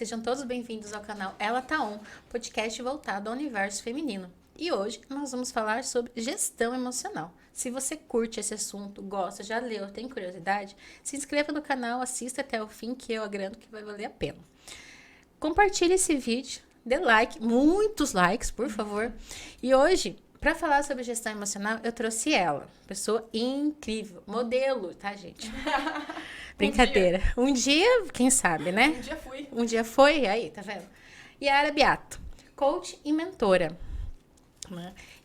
sejam todos bem-vindos ao canal Ela Tá On, podcast voltado ao universo feminino. E hoje nós vamos falar sobre gestão emocional. Se você curte esse assunto, gosta, já leu, tem curiosidade, se inscreva no canal, assista até o fim que eu garanto que vai valer a pena. Compartilhe esse vídeo, dê like, muitos likes, por favor. E hoje, para falar sobre gestão emocional, eu trouxe ela, pessoa incrível, modelo, tá, gente? Brincadeira. Um dia, quem sabe, né? Um dia fui. Um dia foi, aí, tá vendo? Yara Beato, coach e mentora.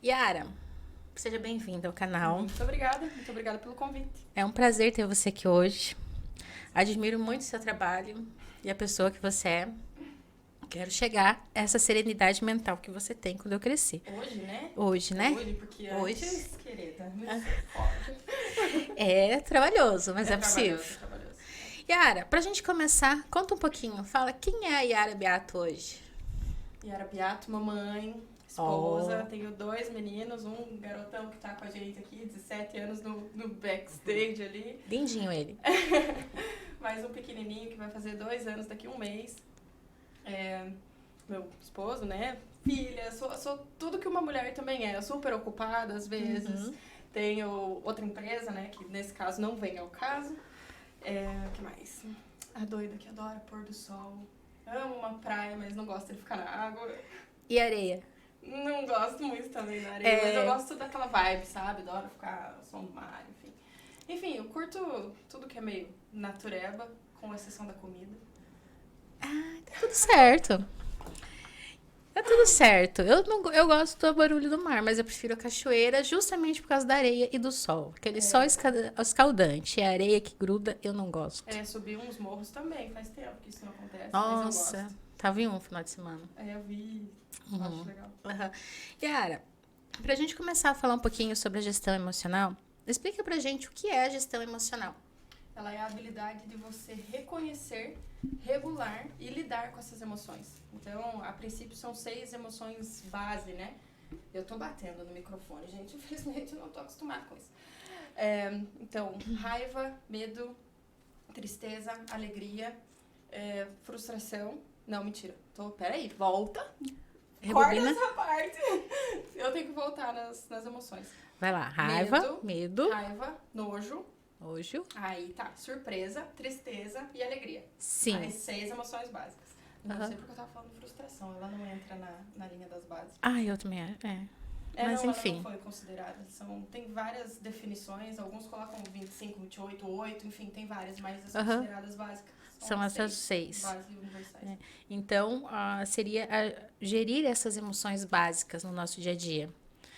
Yara, seja bem-vinda ao canal. Muito obrigada pelo convite. É um prazer ter você aqui hoje. Admiro muito o seu trabalho e a pessoa que você é. Quero chegar a essa serenidade mental que você tem quando eu crescer. Hoje, né? Hoje, né? Hoje, porque Hoje. antes, querida, pode. É trabalhoso, mas é possível. Trabalhoso. Yara, pra gente começar, conta um pouquinho. Fala, quem é a Yara Beato hoje? Yara Beato, mamãe, esposa. Tenho 2 meninos, um garotão que tá com a gente aqui, 17 anos no backstage ali. Lindinho ele. Mais um pequenininho que vai fazer 2 anos daqui a um mês. Meu esposo, né? Filha, sou tudo que uma mulher também é. Super ocupada às vezes. Tenho outra empresa, né? Que nesse caso não vem ao caso. O que mais? A doida que adora pôr do sol. Amo uma praia, mas não gosto de ficar na água. E areia? Não gosto muito também da areia, mas eu gosto daquela vibe, sabe? Adoro ficar ao som do mar, enfim. Enfim, eu curto tudo que é meio natureba, com exceção da comida. Ah, tá tudo certo. Tá tudo certo. Eu gosto do barulho do mar, mas eu prefiro a cachoeira justamente por causa da areia e do sol. Aquele sol escaldante. E a areia que gruda, eu não gosto. Subir uns morros também, faz tempo que isso não acontece, Nossa, mas eu gosto. tava em um final de semana. Eu vi, acho legal. Yara, pra gente começar a falar um pouquinho sobre a gestão emocional, explica pra gente o que é a gestão emocional. Ela é a habilidade de você reconhecer, regular e lidar com essas emoções. Então, a princípio, são 6 emoções base, né? Eu tô batendo no microfone, gente. Infelizmente, eu não tô acostumada com isso. Então, raiva, medo, tristeza, alegria, frustração. Não, mentira. Peraí, volta. Corta essa parte. Eu tenho que voltar nas emoções. Vai lá, raiva, medo. Raiva, nojo. Aí tá, surpresa, tristeza e alegria. Sim. As 6 emoções básicas. Não sei porque eu tava falando de frustração, ela não entra na linha das bases. Eu também, mas não, enfim. ela não foi considerada. Tem várias definições, alguns colocam 25, 28, 8, enfim, tem várias, mas as consideradas básicas são essas 6. Bases universais. Então, seria gerir essas emoções básicas no nosso dia a dia.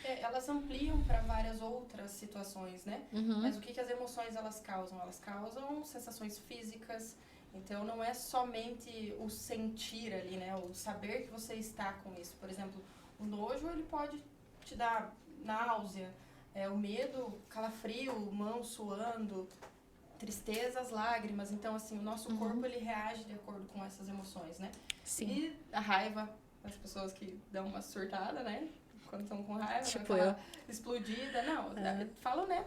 Elas ampliam para várias outras situações, né? Mas o que as emoções elas causam? Elas causam sensações físicas. Então, não é somente o sentir ali, né? O saber que você está com isso. Por exemplo, o nojo, ele pode te dar náusea. O medo, calafrio, mão suando. Tristeza, as lágrimas. Então, assim, o nosso corpo, ele reage de acordo com essas emoções, né? Sim. E a raiva, as pessoas que dão uma surtada, né? Quando estão com raiva, tipo eu. Explodida. Não, falam, né?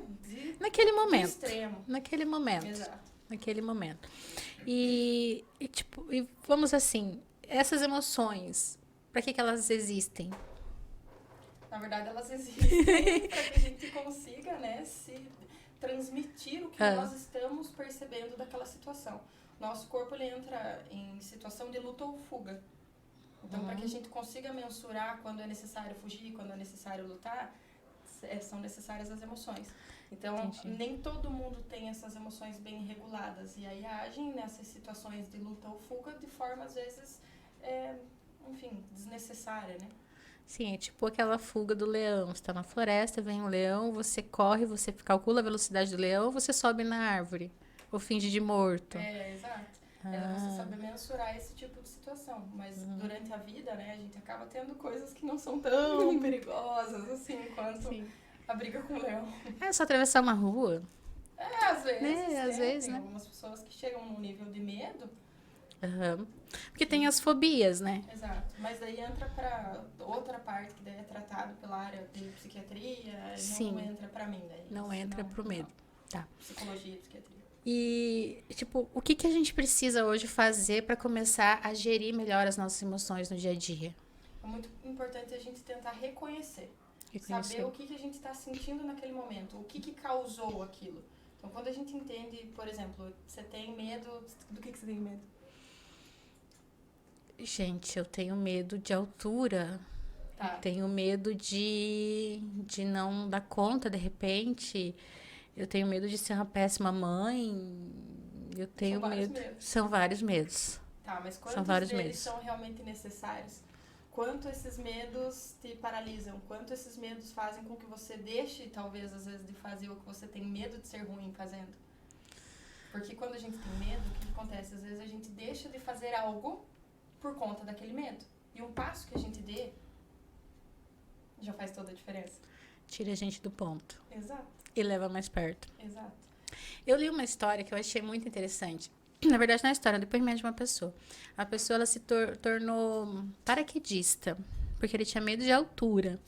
Naquele momento. De extremo. Naquele momento. Exato. Naquele momento. E vamos assim, essas emoções, para que elas existem? Na verdade, elas existem para que a gente consiga, né, se transmitir o que nós estamos percebendo daquela situação. Nosso corpo, ele entra em situação de luta ou fuga. Então, para que a gente consiga mensurar quando é necessário fugir, quando é necessário lutar, são necessárias as emoções. Então, nem todo mundo tem essas emoções bem reguladas. E aí agem nessas situações de luta ou fuga de forma, às vezes, desnecessária, né? Sim, é tipo aquela fuga do leão. Você tá na floresta, vem um leão, você corre, você calcula a velocidade do leão, você sobe na árvore. Ou finge de morto. Exato. Você saber mensurar esse tipo de situação. Mas durante a vida, né, a gente acaba tendo coisas que não são tão perigosas, assim, quanto a briga com o leão. É só atravessar uma rua. Às vezes. Às vezes, tem né? algumas pessoas que chegam num nível de medo. Porque tem as fobias, né? Exato. Mas daí entra pra outra parte que daí é tratado pela área de psiquiatria. Não entra pra mim daí. Não entra pro medo. Tá. Psicologia e psiquiatria. E, tipo, o que que a gente precisa hoje fazer para começar a gerir melhor as nossas emoções no dia a dia? É muito importante a gente tentar reconhecer. Saber Reconhecer. o que a gente está sentindo naquele momento, o que causou aquilo. Então, quando a gente entende, por exemplo, você tem medo... Do que você tem medo? Gente, eu tenho medo de altura. Tá, Tenho medo de não dar conta de repente. Eu tenho medo de ser uma péssima mãe. Eu são tenho vários medo. medos. São vários medos. Tá, mas São quantos vários deles medos. são realmente necessários? Quanto esses medos te paralisam? Quanto esses medos fazem com que você deixe, talvez, às vezes, de fazer o que você tem medo de ser ruim fazendo? Porque quando a gente tem medo, o que acontece? Às vezes a gente deixa de fazer algo por conta daquele medo. E um passo que a gente dê já faz toda a diferença. Tira a gente do ponto. Exato, E leva mais perto. exato. Eu li uma história que eu achei muito interessante. Na verdade, não é história, é um depoimento de uma pessoa. A pessoa ela se tornou paraquedista, porque ele tinha medo de altura.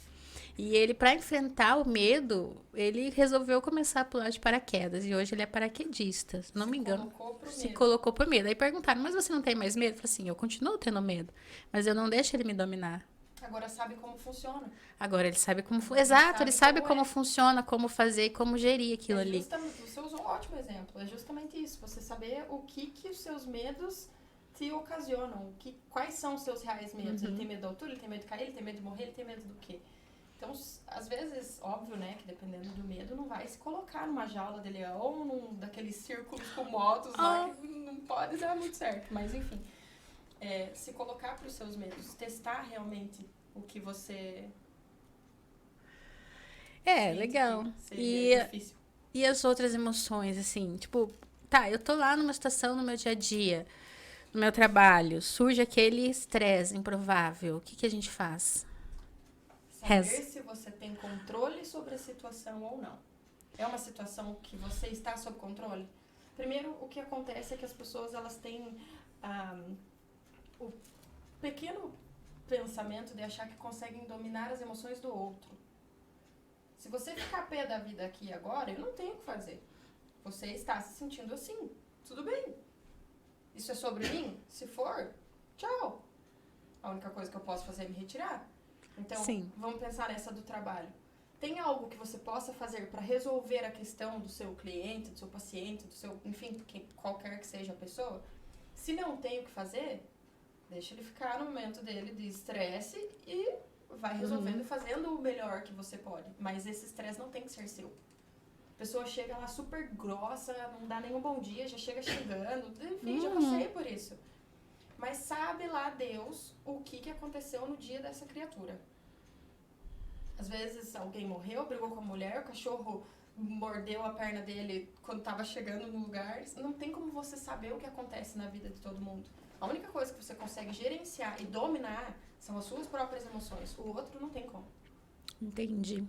E ele, para enfrentar o medo, ele resolveu começar a pular de paraquedas. E hoje ele é paraquedista, se não me engano. Colocou pro Se medo. colocou por medo. Aí perguntaram, mas você não tem mais medo? Eu falei assim, eu continuo tendo medo, mas eu não deixo ele me dominar. Agora sabe como funciona. Agora ele sabe como... Ele Exato, ele sabe como como é. funciona, como fazer e como gerir aquilo ali. Você usou um ótimo exemplo. É justamente isso. Você saber o que os seus medos te ocasionam. Quais são os seus reais medos. Ele tem medo da altura, ele tem medo de cair, ele tem medo de morrer, ele tem medo do quê? Então, às vezes, óbvio, né, que dependendo do medo, não vai se colocar numa jaula de leão, daqueles círculos com motos lá, que não pode dar muito certo. Mas, enfim, se colocar para os seus medos, testar realmente o que você É, sente legal. que seria difícil. E as outras emoções, assim, tipo, tá, eu tô lá numa situação no meu dia a dia, no meu trabalho, surge aquele estresse improvável. O que que a gente faz? Saber Reza. se você tem controle sobre a situação ou não. É uma situação que você está sob controle? Primeiro, o que acontece é que as pessoas elas têm o pequeno pensamento de achar que conseguem dominar as emoções do outro. Se você ficar a pé da vida aqui e agora, eu não tenho o que fazer. Você está se sentindo assim. Tudo bem. Isso é sobre mim? Se for, tchau. A única coisa que eu posso fazer é me retirar. Então, Sim. vamos pensar nessa do trabalho. Tem algo que você possa fazer para resolver a questão do seu cliente, do seu paciente, do seu, enfim, qualquer que seja a pessoa? Se não tem o que fazer, deixa ele ficar no momento dele de estresse e vai resolvendo e fazendo o melhor que você pode. Mas esse estresse não tem que ser seu. A pessoa chega lá super grossa, não dá nenhum bom dia, já chega xingando. Enfim, já passei por isso. Mas sabe lá Deus o que aconteceu no dia dessa criatura. Às vezes alguém morreu, brigou com a mulher, o cachorro mordeu a perna dele quando estava chegando no lugar. Não tem como você saber o que acontece na vida de todo mundo. A única coisa que você consegue gerenciar e dominar são as suas próprias emoções. O outro não tem como. Entendi.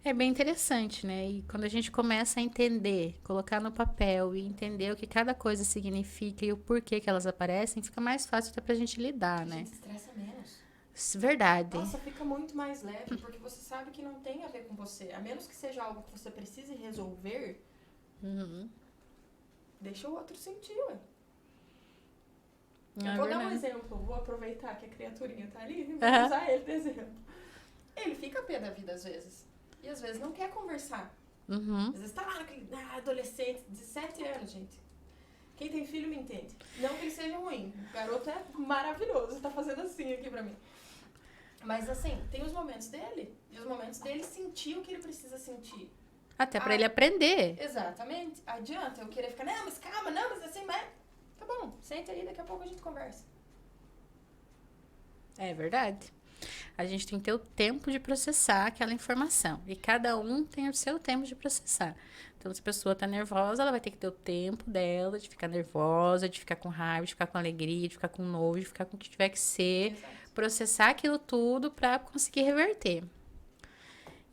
É bem interessante, né? E quando a gente começa a entender, colocar no papel e entender o que cada coisa significa e o porquê que elas aparecem, fica mais fácil até pra gente lidar, A né? gente se estressa menos. Verdade. Nossa, fica muito mais leve, porque você sabe que não tem a ver com você. A menos que seja algo que você precise resolver, deixa o outro sentir, ué. Eu vou dar um exemplo, vou aproveitar que a criaturinha tá ali e vou usar ele de exemplo. Ele fica a pé da vida às vezes. E às vezes não quer conversar. Às vezes tá lá aquele adolescente de 7 anos, gente. Quem tem filho me entende. Não que ele seja ruim. O garoto é maravilhoso, tá fazendo assim aqui pra mim. Mas assim, tem os momentos dele. E os momentos dele sentir o que ele precisa sentir. Até pra ele aprender. Exatamente. Adianta eu querer ficar, não, mas calma, não, mas assim, mas... Tá bom, senta aí, daqui a pouco a gente conversa. É verdade. A gente tem que ter o tempo de processar aquela informação. E cada um tem o seu tempo de processar. Então, se a pessoa tá nervosa, ela vai ter que ter o tempo dela de ficar nervosa, de ficar com raiva, de ficar com alegria, de ficar com nojo, de ficar com o que tiver que ser. Exato. Processar aquilo tudo pra conseguir reverter.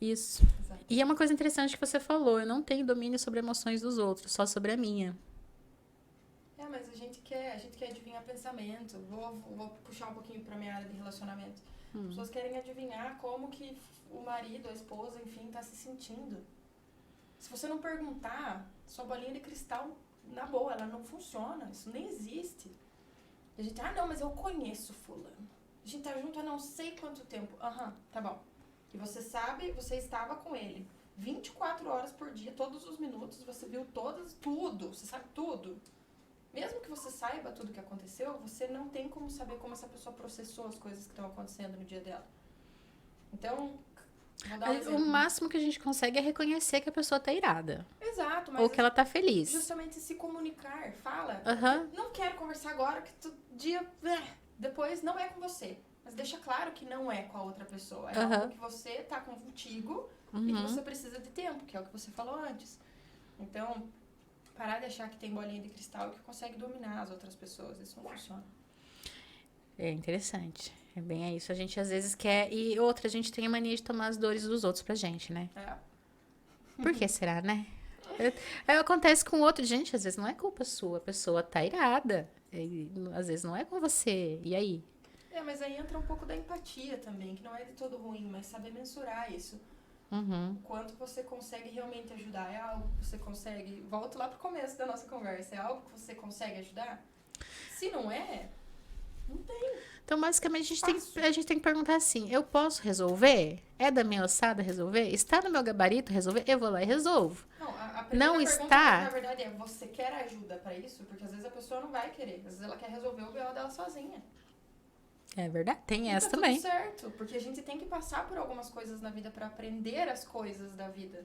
Isso. Exato. E é uma coisa interessante que você falou. Eu não tenho domínio sobre emoções dos outros, só sobre a minha. Mas a gente quer adivinhar pensamento. Vou puxar um pouquinho pra minha área de relacionamento. As pessoas querem adivinhar como que o marido, a esposa, enfim, tá se sentindo. Se você não perguntar, sua bolinha de cristal na boa, ela não funciona. Isso nem existe. E a gente, não, mas eu conheço fulano. A gente tá junto há não sei quanto tempo. Aham, tá bom. E você sabe, você estava com ele 24 horas por dia, todos os minutos, você viu tudo, você sabe tudo. Mesmo que você saiba tudo o que aconteceu, você não tem como saber como essa pessoa processou as coisas que estão acontecendo no dia dela. Então, vou dar um exemplo. O máximo que a gente consegue é reconhecer que a pessoa tá irada. Exato, mas Ou que ela tá feliz. justamente se comunicar, fala. Aham. Não quero conversar agora, que dia depois não é com você. Mas deixa claro que não é com a outra pessoa. É algo que você tá contigo e que você precisa de tempo, que é o que você falou antes. Então, parar de achar que tem bolinha de cristal e que consegue dominar as outras pessoas. Isso não funciona. É interessante. É bem isso. A gente às vezes quer... E outra, a gente tem a mania de tomar as dores dos outros pra gente, né? É. Por que será, né? Aí acontece com outro. Gente, às vezes não é culpa sua. A pessoa tá irada. E, às vezes não é com você. E aí? Mas aí entra um pouco da empatia também, que não é de todo ruim, mas saber mensurar isso. Uhum. O quanto você consegue realmente ajudar. É algo que você consegue... Volto lá pro começo da nossa conversa. É algo que você consegue ajudar? Se não é, não tem. Então, basicamente, a gente tem que perguntar assim: eu posso resolver? É da minha ossada resolver? Está no meu gabarito resolver? Eu vou lá e resolvo. A primeira Não pergunta, está... na verdade, é: você quer ajuda pra isso? Porque às vezes a pessoa não vai querer. Às vezes ela quer resolver o BO dela sozinha. É verdade, tem E essa tá também. tudo certo, porque a gente tem que passar por algumas coisas na vida pra aprender as coisas da vida.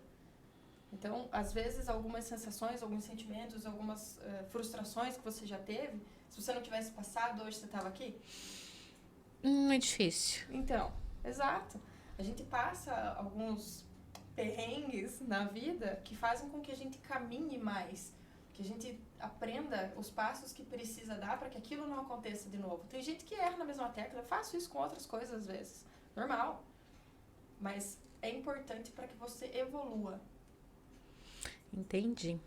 Então, às vezes, algumas sensações, alguns sentimentos, algumas frustrações que você já teve, se você não tivesse passado, hoje você tava aqui? É difícil. Então, exato. A gente passa alguns perrengues na vida que fazem com que a gente caminhe mais, que a gente aprenda os passos que precisa dar para que aquilo não aconteça de novo. Tem gente que erra na mesma tecla, eu faço isso com outras coisas às vezes, normal. Mas é importante para que você evolua. Entendi.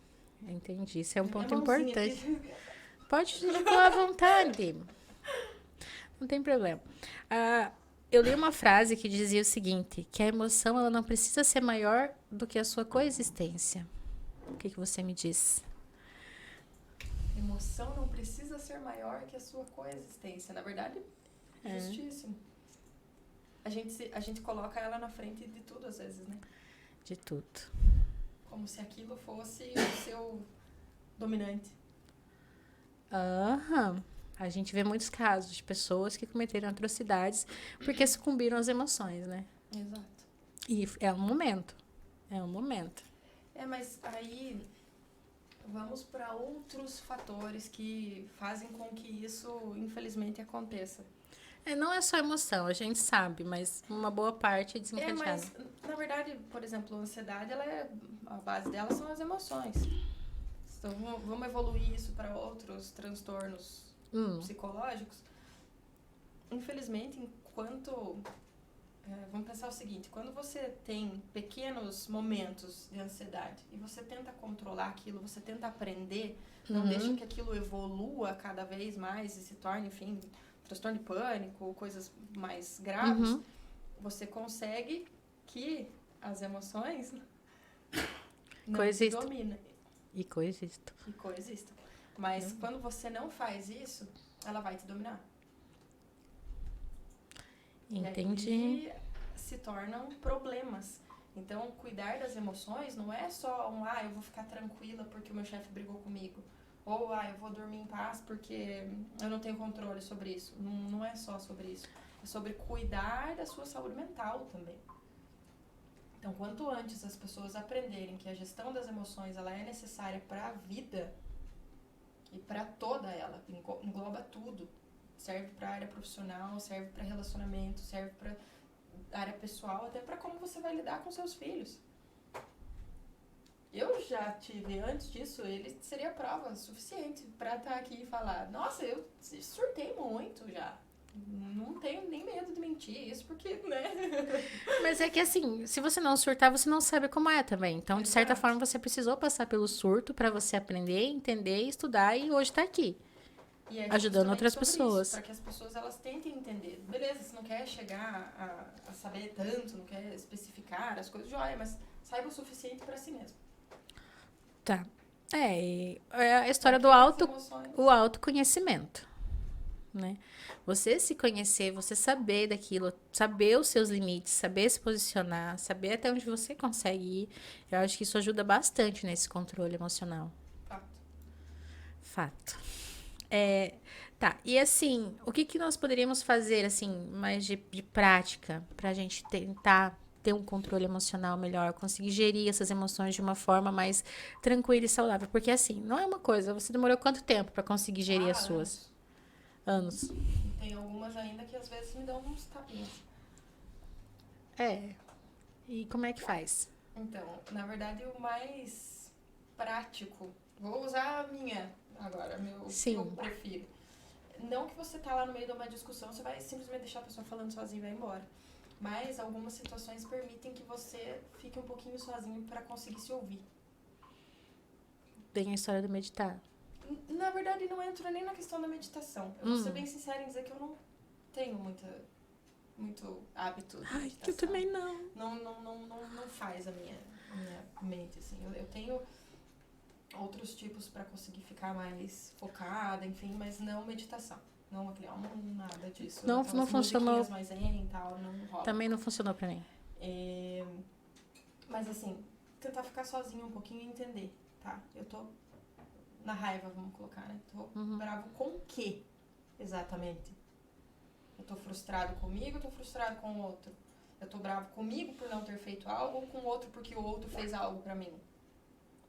Isso é um Minha ponto mãozinha importante. aqui. Pode ficar à vontade. Não tem problema. Eu li uma frase que dizia o seguinte, que a emoção ela não precisa ser maior do que a sua coexistência. O que você me diz? Emoção não precisa ser maior que a sua coexistência. Na verdade, justíssimo. A gente coloca ela na frente de tudo às vezes, né? De tudo. Como se aquilo fosse o seu dominante. Aham. A gente vê muitos casos de pessoas que cometeram atrocidades porque sucumbiram às emoções, né? Exato. E é um momento. É um momento. Mas aí vamos para outros fatores que fazem com que isso, infelizmente, aconteça. Não é só emoção, a gente sabe, mas uma boa parte é desencadeada. Mas, na verdade, por exemplo, a ansiedade, a base dela são as emoções. Então, vamos evoluir isso para outros transtornos psicológicos. Infelizmente, vamos pensar o seguinte, quando você tem pequenos momentos de ansiedade e você tenta controlar aquilo, você tenta aprender, não deixa que aquilo evolua cada vez mais e se torne, enfim, transtorno de pânico, coisas mais graves, você consegue que as emoções não te dominem. E coexistam. Mas quando você não faz isso, ela vai te dominar. Entendi. E aí se tornam problemas. Então, cuidar das emoções não é só eu vou ficar tranquila porque o meu chefe brigou comigo. Ou, eu vou dormir em paz porque eu não tenho controle sobre isso. Não é só sobre isso. É sobre cuidar da sua saúde mental também. Então, quanto antes as pessoas aprenderem que a gestão das emoções ela é necessária para a vida e para toda ela, engloba tudo. Serve para a área profissional, serve para relacionamento, serve para área pessoal, até para como você vai lidar com seus filhos. Eu já tive, antes disso, ele seria prova suficiente para estar aqui e falar: nossa, eu surtei muito já. Não tenho nem medo de mentir isso, porque, né? Mas é que assim, se você não surtar, você não sabe como é também. Então, de certa forma, você precisou passar pelo surto para você aprender, entender, estudar e hoje tá aqui. E é ajudando outras pessoas. Para que as pessoas elas tentem entender. Beleza, você não quer chegar a saber tanto, não quer especificar as coisas, joia, mas saiba o suficiente para si mesmo. Tá. É a história do Aquelas emoções. o autoconhecimento, né? Você se conhecer, você saber daquilo, saber os seus limites, saber se posicionar, saber até onde você consegue ir. Eu acho que isso ajuda bastante nesse controle emocional. Fato. Fato. É, tá, e assim, o que que nós poderíamos fazer, assim, mais de prática pra gente tentar ter um controle emocional melhor, conseguir gerir essas emoções de uma forma mais tranquila e saudável? Porque assim, não é uma coisa, você demorou quanto tempo pra conseguir gerir as suas? Anos. Anos. E tem algumas ainda que às vezes me dão uns tapinhas. É. E como é que faz? Então, na verdade, o mais prático, vou usar a minha agora, meu que eu Sim. prefiro. Não que você tá lá no meio de uma discussão, você vai simplesmente deixar a pessoa falando sozinha e vai embora. Mas algumas situações permitem que você fique um pouquinho sozinho para conseguir se ouvir. Tem a história do meditar. Na verdade, não entra nem na questão da meditação. Eu vou ser bem sincera em dizer que eu não tenho muito hábito de Ai, meditação. eu também não. Não faz a minha mente, assim. Eu tenho outros tipos para conseguir ficar mais focada, enfim, mas não meditação. Não aquele, nada disso. Não, Aquelas não funcionou. musiquinhas mais zen e tal, não rola. Também não funcionou pra mim. Mas assim, tentar ficar sozinho um pouquinho e entender, tá? Eu tô na raiva, vamos colocar, né? Tô bravo com o quê, exatamente? Eu tô frustrado comigo, eu tô frustrado com o outro. Eu tô bravo comigo por não ter feito algo ou com o outro porque o outro fez algo pra mim.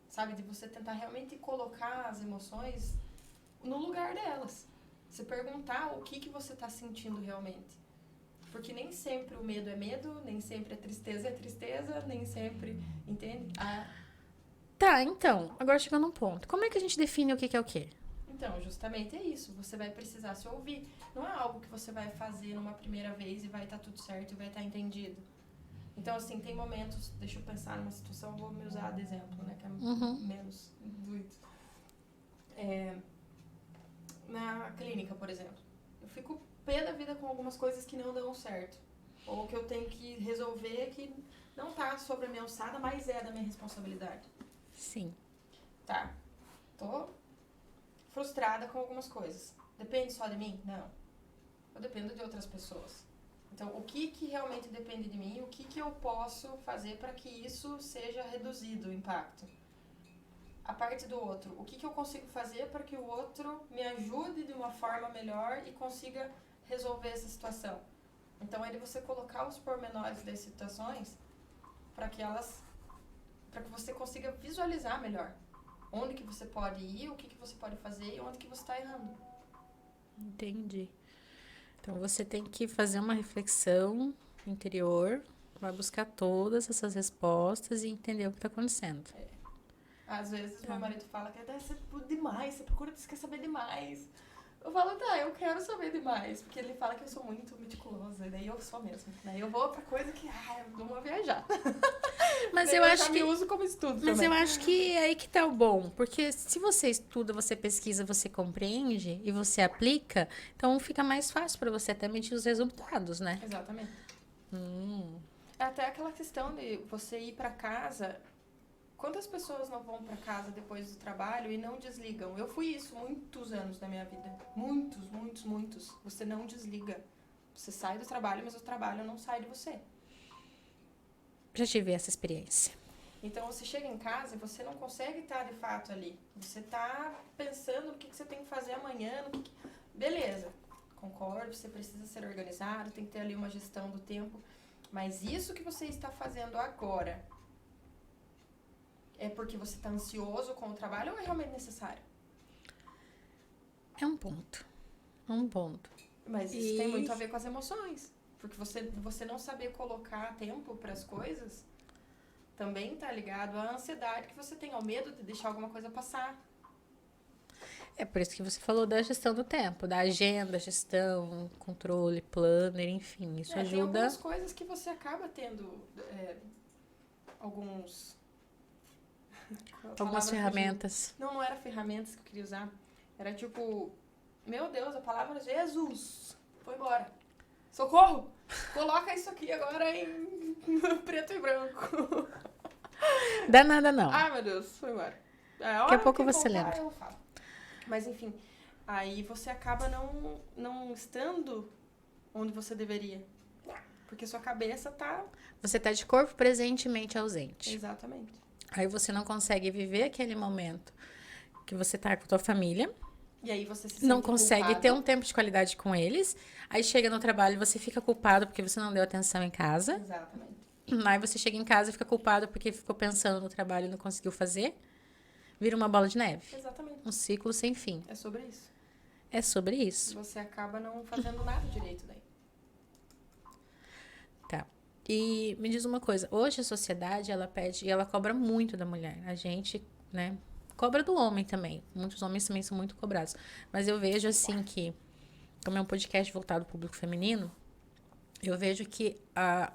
Sabe? De você tentar realmente colocar as emoções no lugar delas. Se perguntar o que você tá sentindo realmente. Porque nem sempre o medo é medo, nem sempre a tristeza é tristeza, nem sempre, entende? Tá, então, agora chegando num ponto. Como é que a gente define o que é o quê? Então, justamente é isso. Você vai precisar se ouvir. Não é algo que você vai fazer numa primeira vez e vai estar tudo certo e vai estar entendido. Então, assim, tem momentos... Deixa eu pensar numa situação, vou me usar de exemplo, né? Que é menos doido. Na clínica, por exemplo. Eu fico pé da vida com algumas coisas que não dão certo. Ou que eu tenho que resolver que não tá sobre a minha alçada, mas é da minha responsabilidade. Sim. Tá. Tô frustrada com algumas coisas. Depende só de mim? Não. Eu dependo de outras pessoas. Então, o que realmente depende de mim? O que eu posso fazer para que isso seja reduzido, o impacto? A parte do outro. O que eu consigo fazer para que o outro me ajude de uma forma melhor e consiga resolver essa situação? Então, é de você colocar os pormenores das situações para que você consiga visualizar melhor. Onde que você pode ir, o que você pode fazer e onde que você está errando. Entendi. Então você tem que fazer uma reflexão interior, vai buscar todas essas respostas e entender o que está acontecendo. Às vezes meu marido fala que você procura demais, você quer saber demais. Eu falo, tá, eu quero saber demais, porque ele fala que eu sou muito meticulosa, e daí eu sou mesmo. Daí eu vou pra coisa que, eu não vou viajar. Mas daí eu acho já que me uso como estudo Mas também. eu acho que é aí que tá o bom, porque se você estuda, você pesquisa, você compreende e você aplica, então fica mais fácil para você até medir os resultados, né? Exatamente. É até aquela questão de você ir pra casa. Quantas pessoas não vão pra casa depois do trabalho e não desligam? Eu fui isso muitos anos da minha vida. Muitos. Você não desliga. Você sai do trabalho, mas o trabalho não sai de você. Já tive essa experiência. Então, você chega em casa e você não consegue estar de fato ali. Você tá pensando no que você tem que fazer amanhã, Beleza, concordo, você precisa ser organizado, tem que ter ali uma gestão do tempo. Mas isso que você está fazendo agora é porque você está ansioso com o trabalho ou é realmente necessário? É um ponto. Mas isso tem muito a ver com as emoções. Porque você não saber colocar tempo para as coisas também está ligado à ansiedade que você tem, ao medo de deixar alguma coisa passar. É por isso que você falou da gestão do tempo, da agenda, gestão, controle, planner, enfim, isso Tem ajuda. algumas coisas que você acaba tendo algumas ferramentas. Não era ferramentas que eu queria usar. Era tipo, meu Deus, a palavra Jesus foi embora. Socorro! Coloca isso aqui agora em preto e branco. Dá nada não. Ai, meu Deus, foi embora. Daqui a pouco você lembra. Eu falo. Mas enfim, aí você acaba não estando onde você deveria. Porque sua cabeça tá... Você tá de corpo presente e mente ausente. Exatamente. Aí você não consegue viver aquele momento que você tá com a tua família. E aí você se sente Não consegue culpado. ter um tempo de qualidade com eles. Aí chega no trabalho e você fica culpado porque você não deu atenção em casa. Exatamente. Aí você chega em casa e fica culpado porque ficou pensando no trabalho e não conseguiu fazer. Vira uma bola de neve. Exatamente. Um ciclo sem fim. É sobre isso. É sobre isso. Você acaba não fazendo nada direito daí. Tá. E me diz uma coisa. Hoje a sociedade, ela pede e ela cobra muito da mulher. A gente, né, cobra do homem também. Muitos homens também são muito cobrados. Mas eu vejo assim que, como é um podcast voltado ao público feminino, eu vejo que a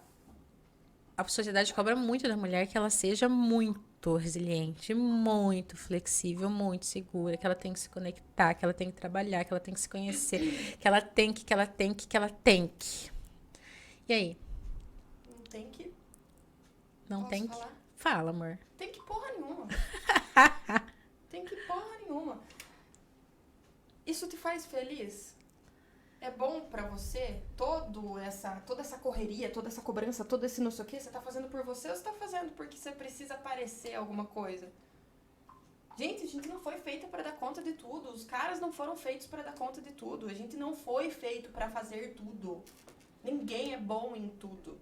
sociedade cobra muito da mulher que ela seja muito resiliente, muito flexível, muito segura, que ela tem que se conectar, que ela tem que trabalhar, que ela tem que se conhecer, que ela tem que. E aí? Não tem que... Não Posso tem que? falar? Fala, amor. Tem que porra nenhuma. Tem que porra nenhuma. Isso te faz feliz? É bom pra você? Toda essa correria, toda essa cobrança, todo esse não sei o que, você tá fazendo por você ou você tá fazendo porque você precisa parecer alguma coisa? Gente, a gente não foi feita pra dar conta de tudo. Os caras não foram feitos pra dar conta de tudo. A gente não foi feito pra fazer tudo. Ninguém é bom em tudo.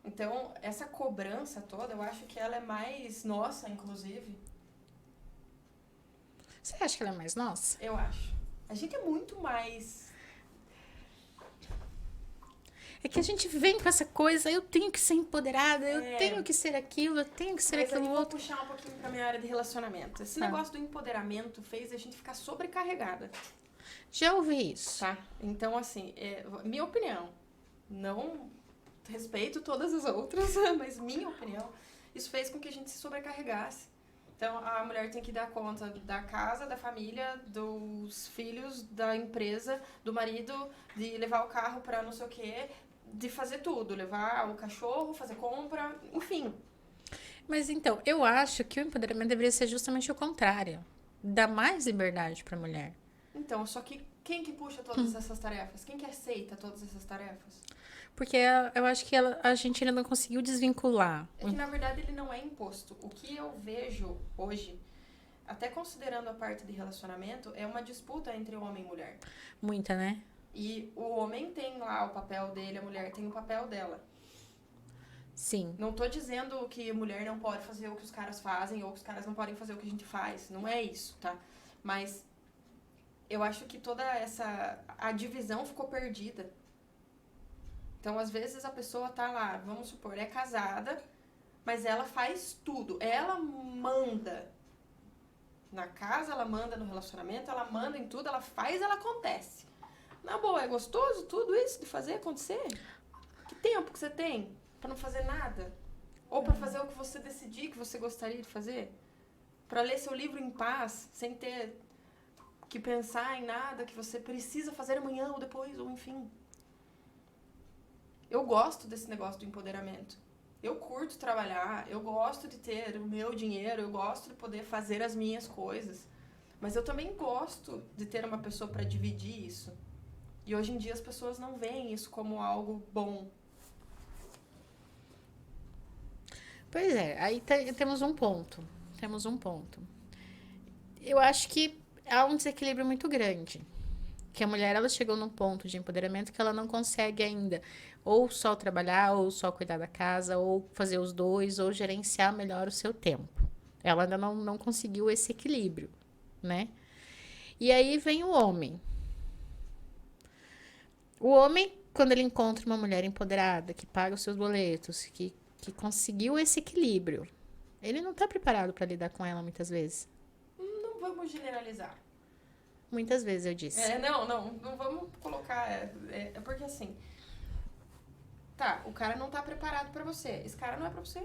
Então, essa cobrança toda, eu acho que ela é mais nossa, inclusive. Você acha que ela é mais nossa? Eu acho. A gente é muito mais... É que a gente vem com essa coisa, eu tenho que ser empoderada, eu tenho que ser aquilo, eu tenho que ser Mas aí aquilo eu vou outro. puxar um pouquinho pra minha área de relacionamento. Esse Tá. negócio do empoderamento fez a gente ficar sobrecarregada, Já ouvi isso. tá? Então, assim, minha opinião, não respeito todas as outras, mas minha opinião, isso fez com que a gente se sobrecarregasse. Então, a mulher tem que dar conta da casa, da família, dos filhos, da empresa, do marido, de levar o carro pra não sei o quê, de fazer tudo, levar o cachorro, fazer compra, enfim. Mas então, eu acho que o empoderamento deveria ser justamente o contrário. Dar mais liberdade pra mulher. Então, só que quem que puxa todas essas tarefas? Quem que aceita todas essas tarefas? Porque eu acho que a gente ainda não conseguiu desvincular. É que, na verdade, ele não é imposto. O que eu vejo hoje, até considerando a parte de relacionamento, é uma disputa entre homem e mulher. Muita, né? E o homem tem lá o papel dele, a mulher tem o papel dela. Sim. Não tô dizendo que a mulher não pode fazer o que os caras fazem ou que os caras não podem fazer o que a gente faz. Não é isso, tá? Mas eu acho que toda a divisão ficou perdida. Então, às vezes, a pessoa tá lá, vamos supor, é casada, mas ela faz tudo. Ela manda na casa, ela manda no relacionamento, ela manda em tudo, ela faz, ela acontece. Na boa, é gostoso tudo isso de fazer acontecer? Que tempo que você tem pra não fazer nada? Ou pra fazer o que você decidir que você gostaria de fazer? Pra ler seu livro em paz, sem ter que pensar em nada que você precisa fazer amanhã ou depois, ou enfim. Eu gosto desse negócio do empoderamento. Eu curto trabalhar, eu gosto de ter o meu dinheiro, eu gosto de poder fazer as minhas coisas. Mas eu também gosto de ter uma pessoa para dividir isso. E hoje em dia as pessoas não veem isso como algo bom. Pois é, aí temos um ponto. Temos um ponto. Eu acho que há um desequilíbrio muito grande. Que a mulher, ela chegou num ponto de empoderamento que ela não consegue ainda ou só trabalhar, ou só cuidar da casa, ou fazer os dois, ou gerenciar melhor o seu tempo. Ela ainda não conseguiu esse equilíbrio, né? E aí vem o homem. O homem, quando ele encontra uma mulher empoderada, que paga os seus boletos, que conseguiu esse equilíbrio, ele não tá preparado para lidar com ela muitas vezes. Não vamos generalizar. Muitas vezes eu disse. Não vamos colocar... É porque assim... Tá, o cara não tá preparado pra você. Esse cara não é pra você.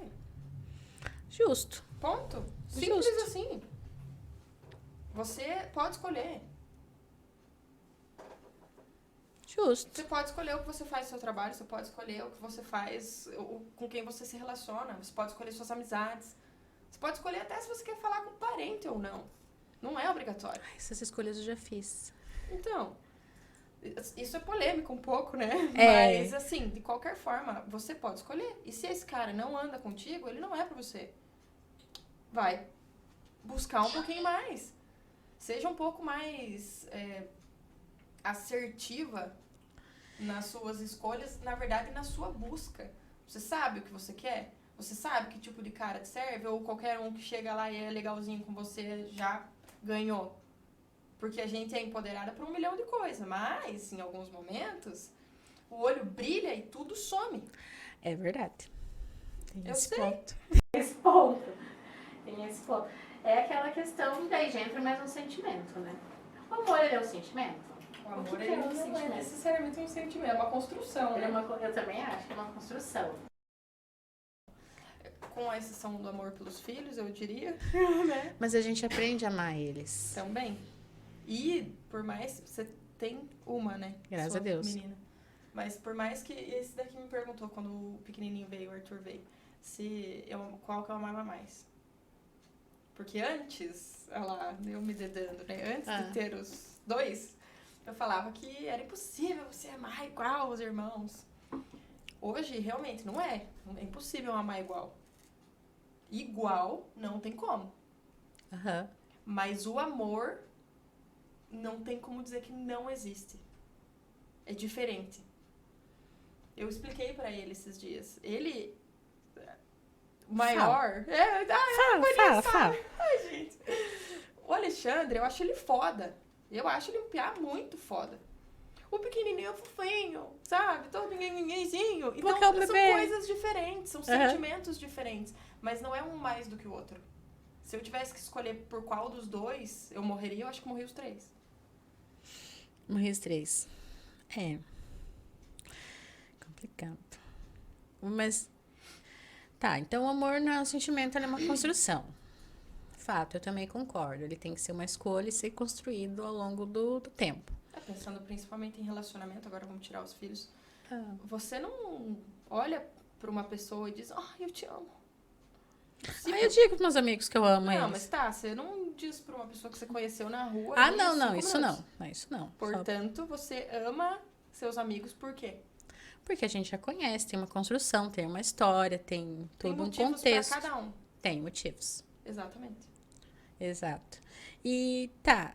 Justo. Ponto. Simples Justo. assim. Você pode escolher. Justo. Você pode escolher o que você faz no seu trabalho, você pode escolher o que você faz, com quem você se relaciona, você pode escolher suas amizades. Você pode escolher até se você quer falar com um parente ou não. Não é obrigatório. Essas escolhas eu já fiz. Então, isso é polêmico um pouco, né? É. Mas, assim, de qualquer forma, você pode escolher. E se esse cara não anda contigo, ele não é pra você. Vai buscar um pouquinho mais. Seja um pouco mais assertiva nas suas escolhas, na verdade, na sua busca. Você sabe o que você quer? Você sabe que tipo de cara te serve? Ou qualquer um que chega lá e é legalzinho com você já ganhou? Porque a gente é empoderada por 1 milhão de coisas, mas em alguns momentos o olho brilha e tudo some. É verdade. Tem Eu esse sei. ponto. Esse ponto. Tem esse ponto. É aquela questão, daí já entra mais um sentimento, né? O amor, ele é um sentimento? O amor que ele é um não é sentimento? necessariamente um sentimento, é uma construção, Ele é né? eu também acho que é uma construção. Com a exceção do amor pelos filhos, eu diria, né? Mas a gente aprende a amar eles. Também. E por mais você tem uma, né? Graças Sua a Deus. Menina. Mas por mais que esse daqui me perguntou quando o pequenininho veio, o Arthur veio, qual que eu amava mais. Porque antes, olha lá, eu me dedando, né? Antes de ter os 2, eu falava que era impossível você amar igual os irmãos. Hoje, realmente, não é. É impossível amar igual. Igual, não tem como. Aham. Mas o amor, não tem como dizer que não existe. É diferente. Eu expliquei pra ele esses dias. Ele, o maior... Fala. Ai, gente. O Alexandre, eu acho ele foda. Eu acho ele um piá muito foda. O pequenininho é fofinho, sabe? Todo ninguémzinho. Então, Porque é um são bebê. coisas diferentes, são sentimentos diferentes. Mas não é um mais do que o outro. Se eu tivesse que escolher por qual dos 2 eu morreria, eu acho que morri os 3. Morri os 3. É. Complicado. Mas, tá, então o amor não é um sentimento, ele é uma construção. Fato, eu também concordo. Ele tem que ser uma escolha e ser construído ao longo do tempo. Pensando principalmente em relacionamento, agora vamos tirar os filhos. Ah. Você não olha pra uma pessoa e diz, eu te amo. Aí eu digo pros meus amigos que eu amo Não, eles. mas tá, você não diz pra uma pessoa que você conheceu na rua. Ah, em não, 5 isso minutos. não. Não, isso não. Só Portanto, você ama seus amigos por quê? porque a gente já conhece, tem uma construção, tem uma história, tem Tem todo um motivos contexto. pra cada um. Tem motivos. Exatamente. Exato. E tá.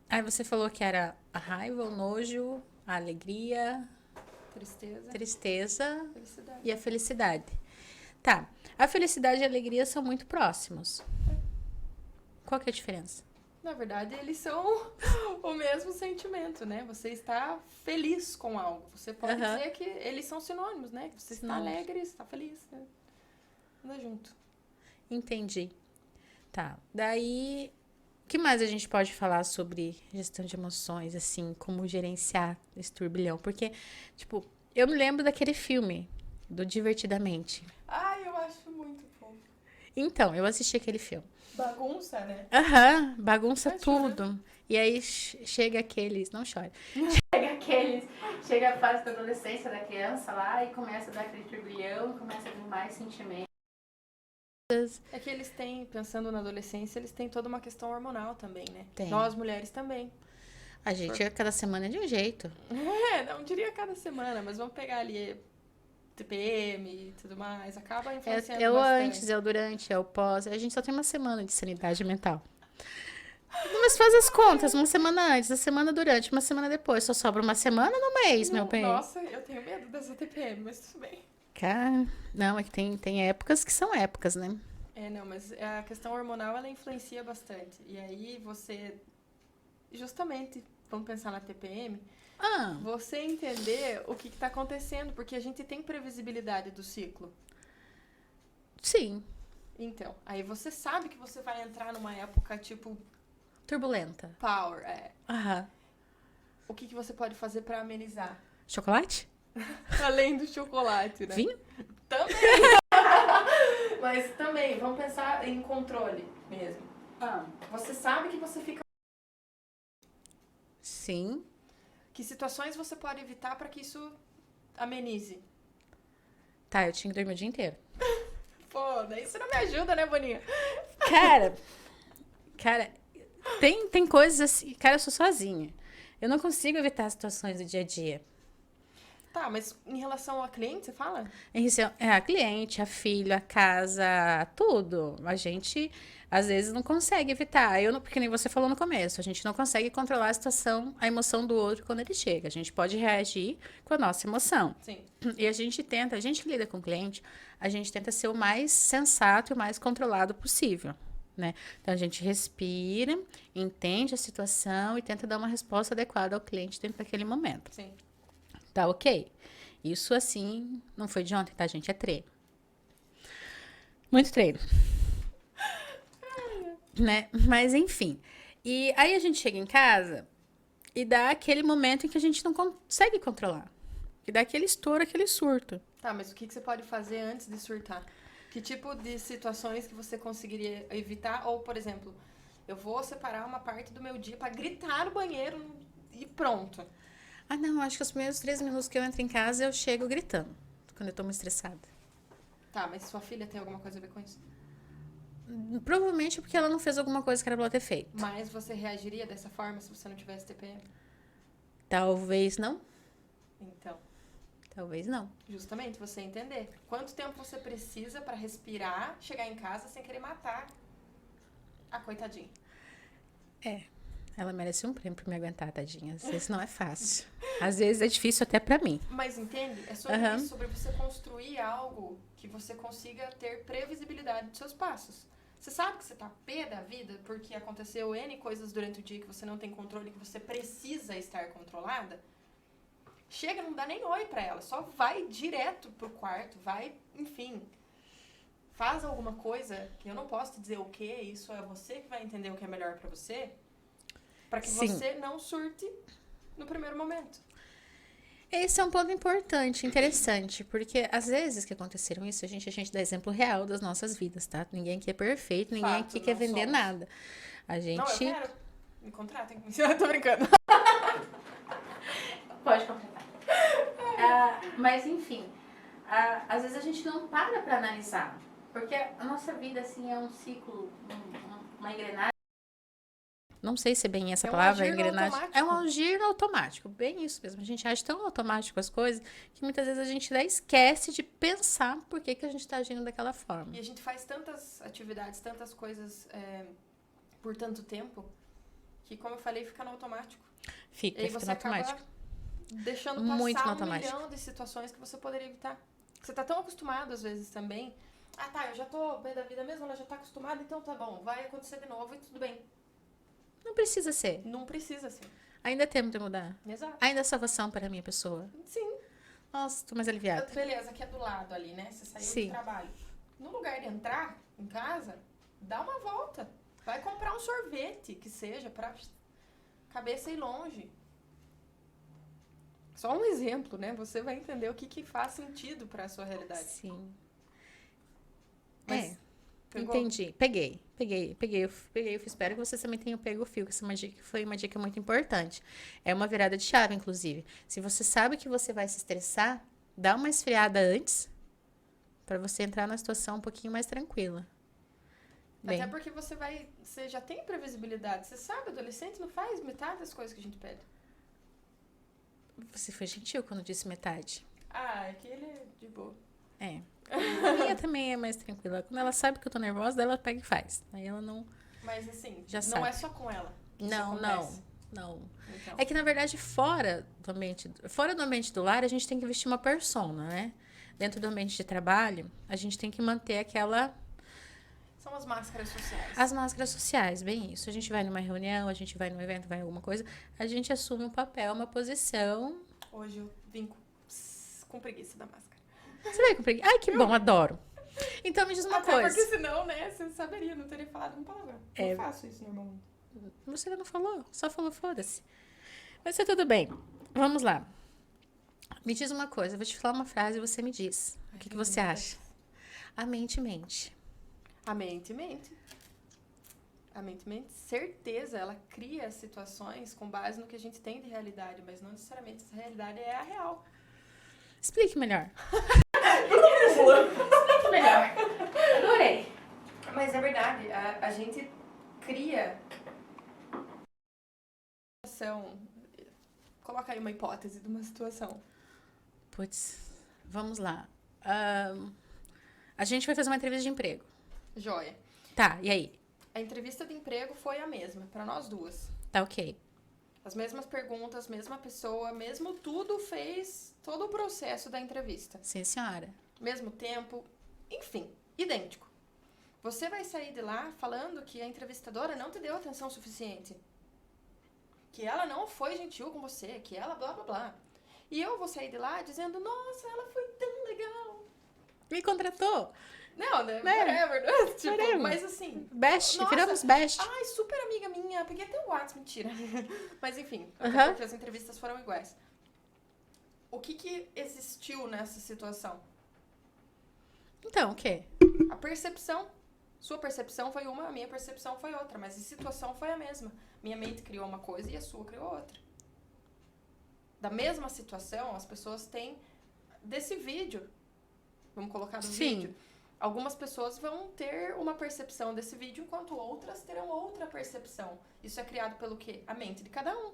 Aí você falou que era a raiva, o nojo, a alegria, Tristeza, tristeza felicidade. e a felicidade. Tá. A felicidade e a alegria são muito próximos. Qual que é a diferença? Na verdade, eles são o mesmo sentimento, né? Você está feliz com algo. Você pode dizer que eles são sinônimos, né? Você está alegre, está feliz. Né? Anda junto. Entendi. Tá. Daí, o que mais a gente pode falar sobre gestão de emoções, assim, como gerenciar esse turbilhão? Porque, tipo, eu me lembro daquele filme, do Divertidamente. Ai, eu acho muito fofo. Então, eu assisti aquele filme. Bagunça, né? Aham, bagunça Tá tudo. E aí chega aqueles. Não chora. Chega a fase da adolescência da criança lá e começa a dar aquele turbilhão, começa a vir mais sentimento. É que eles têm, pensando na adolescência, eles têm toda uma questão hormonal também, né? Tem. Nós, mulheres, também. A gente, cada semana é de um jeito. Não diria cada semana, mas vamos pegar ali TPM e tudo mais. Acaba influenciando É o bastante. antes, é o durante, é o pós. A gente só tem uma semana de sanidade mental. Mas faz as contas, uma semana antes, uma semana durante, uma semana depois. Só sobra uma semana no mês, meu bem. Nossa, eu tenho medo dessa TPM, mas tudo bem. Cara, não, é que tem épocas que são épocas, né? Não, mas a questão hormonal, ela influencia bastante. E aí você, justamente, vamos pensar na TPM, você entender o que está acontecendo, porque a gente tem previsibilidade do ciclo. Sim. Então, aí você sabe que você vai entrar numa época, tipo... Turbulenta. Power, Aham. O que você pode fazer para amenizar? Chocolate? Além do chocolate, né? Vinho? Também! Mas também, vamos pensar em controle mesmo. Você sabe que você fica... Sim. Que situações você pode evitar para que isso amenize? Tá, eu tinha que dormir o dia inteiro. Pô, daí isso não me ajuda, né, Boninha? Cara, tem coisas assim. Cara, eu sou sozinha. Eu não consigo evitar situações do dia a dia. Tá, mas em relação a cliente, você fala? A cliente, a filho, a casa, tudo. A gente, às vezes, não consegue evitar. Porque nem você falou no começo, a gente não consegue controlar a situação, a emoção do outro quando ele chega. A gente pode reagir com a nossa emoção. Sim. E a gente que lida com o cliente, a gente tenta ser o mais sensato e o mais controlado possível, né? Então, a gente respira, entende a situação e tenta dar uma resposta adequada ao cliente dentro daquele momento. Sim. Tá ok? Isso, assim, não foi de ontem, tá, gente? É treino. Muito treino. Né? Mas, enfim. E aí a gente chega em casa e dá aquele momento em que a gente não consegue controlar. Que dá aquele estouro, aquele surto. Tá, mas o que você pode fazer antes de surtar? Que tipo de situações que você conseguiria evitar? Ou, por exemplo, eu vou separar uma parte do meu dia pra gritar no banheiro e pronto. Ah, não, acho que os primeiros 3 minutos que eu entro em casa, eu chego gritando. Quando eu tô muito estressada. Tá, mas sua filha tem alguma coisa a ver com isso? Provavelmente porque ela não fez alguma coisa que era pra ela ter feito. Mas você reagiria dessa forma se você não tivesse TPM? Talvez não. Então, Talvez não. justamente, você entender. Quanto tempo você precisa pra respirar, chegar em casa sem querer matar a coitadinha? Ela merece um prêmio por me aguentar, tadinha. Isso não é fácil. Às vezes é difícil até pra mim. Mas entende? É sobre Aham. isso, sobre você construir algo que você consiga ter previsibilidade dos seus passos. Você sabe que você tá pé da vida porque aconteceu N coisas durante o dia que você não tem controle, que você precisa estar controlada? Chega, não dá nem oi pra ela, só vai direto pro quarto, vai, enfim. Faz alguma coisa que eu não posso te dizer o que, isso é você que vai entender o que é melhor pra você, pra que Sim. você não surte no primeiro momento. Esse é um ponto importante, interessante, porque às vezes que aconteceram isso, a gente dá exemplo real das nossas vidas, tá? Ninguém aqui é perfeito, ninguém Fato, aqui quer não vender somos. nada. A Não, eu gente. quero. Me contratem. Eu tô brincando. Pode completar. Mas, enfim, às vezes a gente não para pra analisar. Porque a nossa vida, assim, é um ciclo, uma engrenagem. Não sei se é bem essa É um palavra, agir no engrenagem. automático. É um agir no automático, bem isso mesmo. A gente age tão automático as coisas que muitas vezes a gente até esquece de pensar por que a gente tá agindo daquela forma. E a gente faz tantas atividades, tantas coisas por tanto tempo, que, como eu falei, fica no automático. Fica E aí no você automático. acaba deixando Muito passar no um automático. milhão de situações que você poderia evitar. Você tá tão acostumado, às vezes, também. Ah, tá, eu já tô pé da vida mesmo, ela já tá acostumada, então tá bom, vai acontecer de novo e tudo bem. Não precisa ser. Não precisa ser. Ainda é tempo de mudar. Exato. Ainda é salvação para a minha pessoa. Sim. Nossa, tô mais aliviada. Beleza, aqui é do lado ali, né? Você saiu Sim. do trabalho. No lugar de entrar em casa, dá uma volta. Vai comprar um sorvete, que seja, pra cabeça ir longe. Só um exemplo, né? Você vai entender o que faz sentido pra sua realidade. Sim. Mas pegou? Entendi. Peguei. Eu espero que vocês também tenham pego o fio, que essa é uma dica, foi uma dica muito importante. É uma virada de chave, inclusive. Se você sabe que você vai se estressar, dá uma esfriada antes, para você entrar na situação um pouquinho mais tranquila. Bem, Até porque você já tem previsibilidade. Você sabe, adolescente não faz metade das coisas que a gente pede. você foi gentil quando disse metade. Ah, é que ele é de boa. É. A minha também é mais tranquila. Quando ela sabe que eu tô nervosa, daí ela pega e faz. Aí ela não... Mas assim, Já não sabe. é só com ela. que isso Não. acontece. Então, É que, na verdade, fora do ambiente do lar, a gente tem que vestir uma persona, né? Dentro do ambiente de trabalho, a gente tem que manter são as máscaras sociais. as máscaras sociais, bem isso. A gente vai numa reunião, a gente vai num evento, vai em alguma coisa, a gente assume um papel, uma posição. Hoje eu vim com preguiça da máscara. Você vai cumprir? Ai, que bom, adoro. Então, me diz uma Até coisa. porque senão, né, você saberia, não teria falado um palavrão. Eu faço isso normalmente. Você não falou, só falou foda-se. Mas tá tudo bem. Vamos lá. Me diz uma coisa, eu vou te falar uma frase e você me diz. O que você acha? A mente mente. A mente mente. A mente mente, certeza, ela cria situações com base no que a gente tem de realidade, mas não necessariamente essa realidade é a real. Explique melhor. Explique melhor. Não gente cria... Coloca aí uma hipótese de uma situação. Putz, vamos lá. A gente vai fazer uma entrevista de emprego. Joia. Tá, e aí? A entrevista de emprego foi a mesma, para nós duas. Tá ok. As mesmas perguntas, mesma pessoa, mesmo tudo fez todo o processo da entrevista. Sim, senhora. Mesmo tempo, enfim, idêntico. Você vai sair de lá falando que a entrevistadora não te deu atenção suficiente. Que ela não foi gentil com você, que ela blá blá blá. E eu vou sair de lá dizendo, nossa, ela foi tão legal. Me contratou. Não, né? Né? Whatever, né? Tipo, Whatever. mas assim... Best, nossa, viramos best. Ai, super amiga minha. Peguei até o WhatsApp, mentira. Mas enfim, Aham. porque as entrevistas foram iguais. O que existiu nessa situação? Então, o quê? A percepção. Sua percepção foi uma, a minha percepção foi outra. Mas a situação foi a mesma. Minha mente criou uma coisa e a sua criou outra. Da mesma situação, as pessoas têm... Desse vídeo, vamos colocar no Sim. vídeo, algumas pessoas vão ter uma percepção desse vídeo, enquanto outras terão outra percepção. Isso é criado pelo quê? A mente de cada um.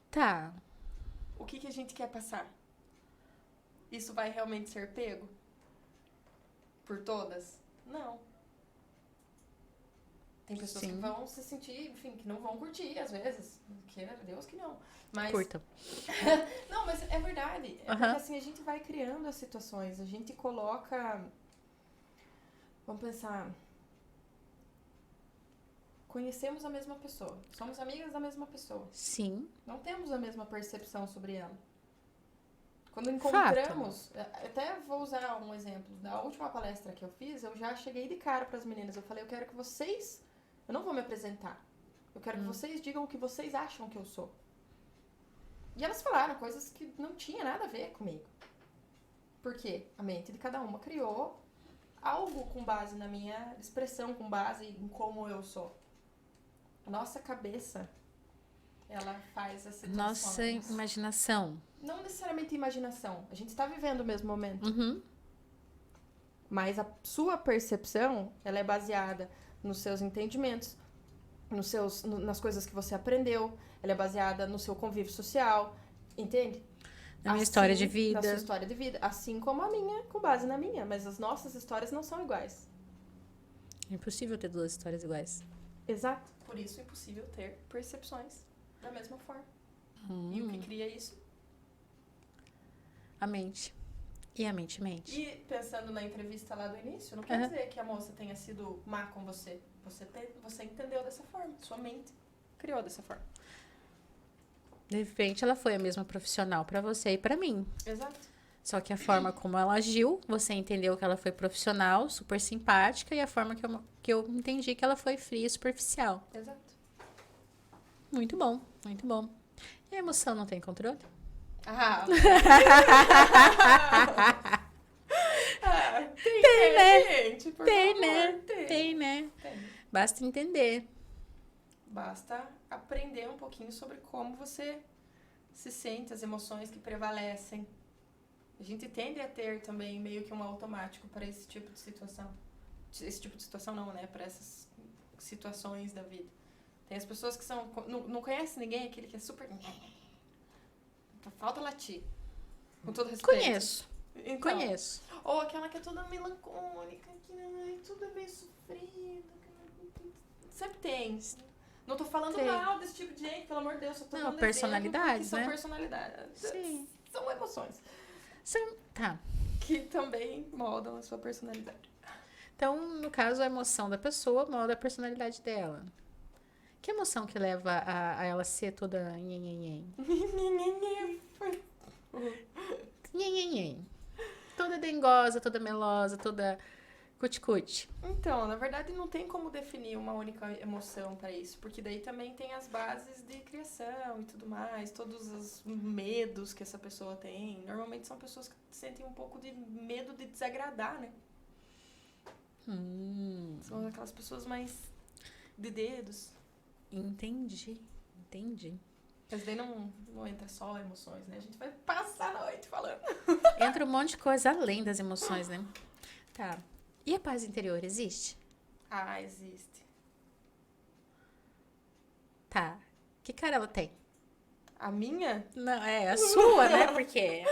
Tá. O que a gente quer passar? Isso vai realmente ser pego? Por todas? Não. Tem pessoas Sim. que vão se sentir, enfim, que não vão curtir, às vezes. Queira Deus que não. Mas... Curta. Não, mas é verdade. É porque assim, a gente vai criando as situações. A gente coloca... Vamos pensar... Conhecemos a mesma pessoa. Somos amigas da mesma pessoa. Sim. Não temos a mesma percepção sobre ela. Quando encontramos... Até vou usar um exemplo. Da última palestra que eu fiz, eu já cheguei de cara para as meninas. Eu falei, eu quero que vocês... Eu não vou me apresentar. Eu quero que vocês digam o que vocês acham que eu sou. E elas falaram coisas que não tinha nada a ver comigo. Por quê? A mente de cada uma criou algo com base na minha expressão, com base em como eu sou. A nossa cabeça, ela faz as situações. Nossa imaginação. Não necessariamente imaginação. A gente está vivendo o mesmo momento. Uhum. Mas a sua percepção, ela é baseada nos seus entendimentos, nas coisas que você aprendeu. Ela é baseada no seu convívio social, entende? Na minha história de Na vida. sua história de vida. Assim como a minha, com base na minha. Mas as nossas histórias não são iguais. É impossível ter duas histórias iguais. Exato. Por isso é impossível ter percepções da mesma forma. E o que cria isso? A mente. E a mente mente. E pensando na entrevista lá do início, não quer dizer que a moça tenha sido má com você. Você entendeu dessa forma. Sua mente criou dessa forma. De repente, ela foi a mesma profissional pra você e pra mim. Exato. Só que a forma como ela agiu, você entendeu que ela foi profissional, super simpática, e a forma que eu entendi que ela foi fria e superficial. Exato. Muito bom, muito bom. E a emoção não tem controle? Ah, Tem, né? gente, por Tem, favor, né? tem. Tem, né? Tem. Basta entender. Basta aprender um pouquinho sobre como você se sente, as emoções que prevalecem. A gente tende a ter também meio que um automático para esse tipo de situação. Esse tipo de situação não, né? Para essas situações da vida. Tem as pessoas que são... Não conhece ninguém, aquele que é super... Falta latir. Com todo respeito. Conheço, Então, conheço. ou aquela que é toda melancólica, que ai, tudo é meio sofrido. Sempre tem. Não tô falando Tem. mal desse tipo de gente, pelo amor de Deus. Só tô Não, dando personalidades, exemplo, porque né? São personalidades. Sim. São emoções Tá. que também moldam a sua personalidade. Então, no caso, a emoção da pessoa molda a personalidade dela. Que emoção que leva a ela ser toda nhenhenhen? Nhenhenhen. Toda dengosa, toda melosa, toda cuticute. Então, na verdade, não tem como definir uma única emoção para isso, porque daí também tem as bases de criação e tudo mais, todos os medos que essa pessoa tem. Normalmente são pessoas que sentem um pouco de medo de desagradar, né? São aquelas pessoas mais de dedos. Entendi. Mas daí não entra só emoções, né? A gente vai passar a noite falando. Entra um monte de coisa além das emoções, né? Tá. E a paz interior existe? Ah, existe. Tá. Que cara ela tem? A minha? Não, é a sua, né? Porque.